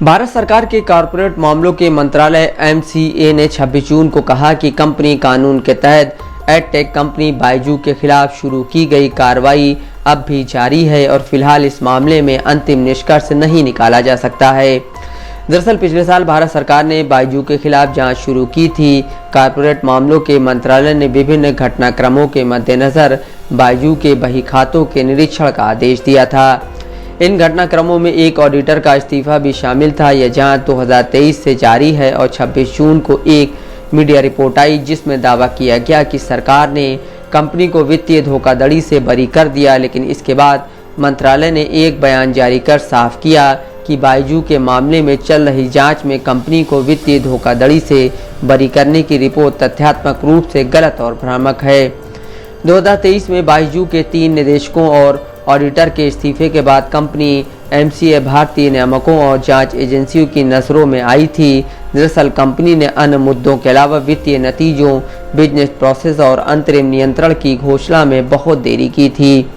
भारत सरकार के कॉरपोरेट मामलों के मंत्रालय एमसीए ने 26 जून को कहा कि कंपनी कानून के तहत एडटेक कंपनी बायजू के खिलाफ शुरू की गई कार्रवाई अब भी जारी है और फिलहाल इस मामले में अंतिम निष्कर्ष नहीं निकाला जा सकता है। दरअसल पिछले साल भारत सरकार ने बायजू के खिलाफ जांच शुरू की थी। कॉरपोरेट मामलों के मंत्रालय ने विभिन्न घटनाक्रमों के मद्देनजर बायजू के बही खातों के निरीक्षण का आदेश दिया था। इन घटनाक्रमों में एक ऑडिटर का इस्तीफा भी शामिल था। यह जांच 2023 से जारी है और 26 जून को एक मीडिया रिपोर्ट आई जिसमें दावा किया गया कि सरकार ने कंपनी को वित्तीय धोखाधड़ी से बरी कर दिया, लेकिन इसके बाद मंत्रालय ने एक बयान जारी कर साफ किया कि बायजू के मामले में चल रही जांच में कंपनी को वित्तीय धोखाधड़ी से बरी करने की रिपोर्ट तथ्यात्मक रूप से गलत और भ्रामक है। 2023 में बायजू के 3 निदेशकों और ऑडिटर के इस्तीफे के बाद कंपनी एमसीए भारतीय नियामकों और जांच एजेंसियों की नज़रों में आई थी। दरअसल कंपनी ने अन्य मुद्दों के अलावा वित्तीय नतीजों, बिजनेस प्रोसेस और अंतरिम नियंत्रण की घोषणा में बहुत देरी की थी।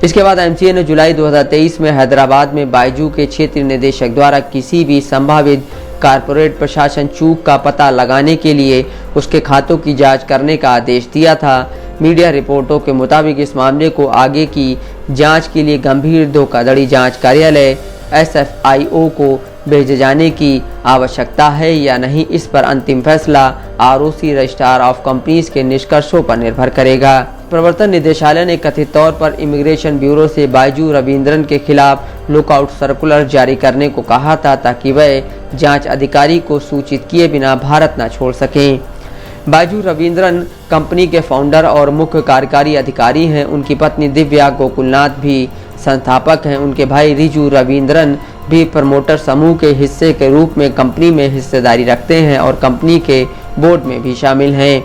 इसके बाद एमसीए ने जुलाई 2023 में हैदराबाद में बायजू के क्षेत्रीय निदेशक द्वारा किसी भी संभावित कॉरपोरेट प्रशासन चूक का पता लगाने के लिए उसके खातों की जांच करने का आदेश दिया था। मीडिया रिपोर्टों के मुताबिक इस मामले को आगे की जांच के लिए गंभीर धोखाधड़ी जांच कार्यालय SFIO को भेजे जाने की आवश्यकता है या नहीं, इस पर अंतिम फैसला ROC रजिस्ट्रार ऑफ कंपनीज के निष्कर्षों पर निर्भर करेगा। प्रवर्तन निदेशालय ने कथित तौर पर इमिग्रेशन ब्यूरो से बायजू रविंद्रन के खिलाफ लुकआउट सर्कुलर जारी करने को कहा था ताकि वह जांच अधिकारी को सूचित किए बिना भारत न छोड़ सकें। बायजू रविंद्रन कंपनी के फाउंडर और मुख्य कार्यकारी अधिकारी हैं। उनकी पत्नी दिव्या गोकुलनाथ भी संस्थापक हैं। उनके भाई रिजू रविंद्रन भी प्रमोटर समूह के हिस्से के रूप में कंपनी में हिस्सेदारी रखते हैं और कंपनी के बोर्ड में भी शामिल हैं।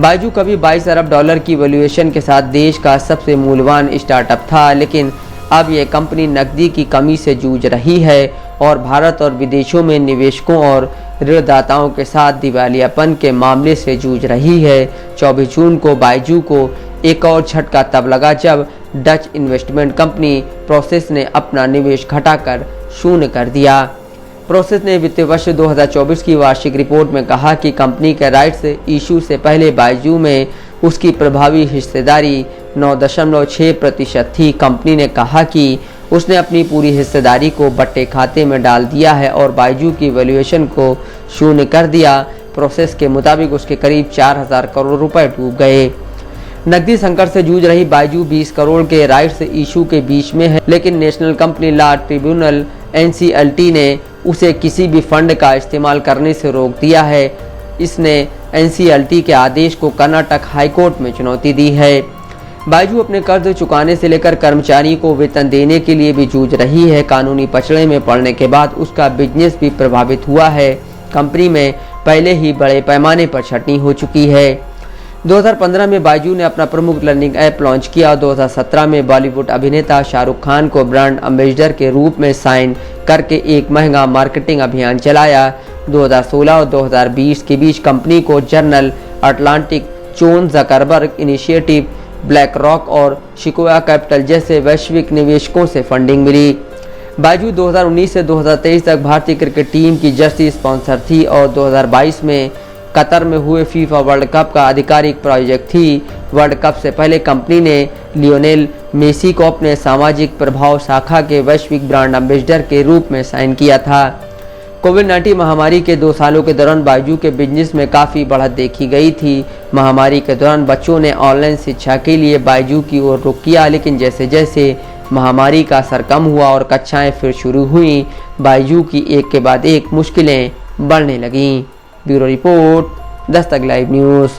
बायजू कभी 22 अरब डॉलर की वैल्यूएशन के साथ देश का सबसे मूल्यवान स्टार्टअप था, लेकिन अब यह कंपनी नकदी की कमी से जूझ रही है और भारत और विदेशों में निवेशकों और ऋणदाताओं के साथ दिवालियापन के मामले से जूझ रही है। 24 जून को बायजू को एक और झटका तब लगा जब डच इन्वेस्टमेंट कंपनी प्रोसेस ने अपना निवेश घटाकर शून्य कर दिया। प्रोसेस ने वित्तीय वर्ष 2024 की वार्षिक रिपोर्ट में कहा कि कंपनी के राइट्स इशू से पहले बायजू में उसकी प्रभावी हिस्सेदारी 9.6% थी। कंपनी ने कहा कि उसने अपनी पूरी हिस्सेदारी को बट्टे खाते में डाल दिया है और बायजू की वैल्यूएशन को शून्य कर दिया। प्रोसेस के मुताबिक उसके करीब 4000 करोड़ रुपए डूब गए। नकदी संकट से जूझ रही बायजू 20 करोड़ के राइट्स इशू के बीच में है, लेकिन national company law tribunal NCLT ने उसे किसी भी फंड का इस्तेमाल करने से रोक दिया है। इसने NCLT के आदेश को कर्नाटक हाईकोर्ट में चुनौती दी है। बायजू अपने कर्ज चुकाने से लेकर कर्मचारी को वेतन देने के लिए भी जूझ रही है। कानूनी पचड़े में पड़ने के बाद उसका बिजनेस भी प्रभावित हुआ है। कंपनी में पहले ही बड़े पैमाने पर छटनी हो चुकी है। 2015 में बायजू ने अपना प्रमुख लर्निंग ऐप लॉन्च किया। 2017 में बॉलीवुड अभिनेता शाहरुख खान को ब्रांड एम्बेसडर के रूप में साइन करके एक महंगा मार्केटिंग अभियान चलाया। 2016 और 2020 के बीच कंपनी को journal Atlantic, zone Zuckerberg initiative, black rock और शिकोया कैपिटल जैसे वैश्विक निवेशकों से फंडिंग मिली। बायजू 2019 से 2023 तक भारतीय क्रिकेट टीम की जर्सी स्पॉन्सर थी और 2022 में कतर में हुए फीफा वर्ल्ड कप का आधिकारिक प्रोजेक्ट थी। वर्ल्ड कप से पहले कंपनी ने लियोनेल मेसी को अपने सामाजिक प्रभाव शाखा के वैश्विक ब्रांड एम्बेसडर के रूप में साइन किया था। कोविड-19 महामारी के 2 सालों के दौरान बायजू के बिजनेस में काफ़ी बढ़त देखी गई थी। महामारी के दौरान बच्चों ने ऑनलाइन शिक्षा के लिए बायजू की ओर रुख किया, लेकिन जैसे जैसे महामारी का असर कम हुआ और कक्षाएं फिर शुरू हुई, बायजू की एक के बाद एक मुश्किलें बढ़ने लगीं। Bureau report, Dastak live news.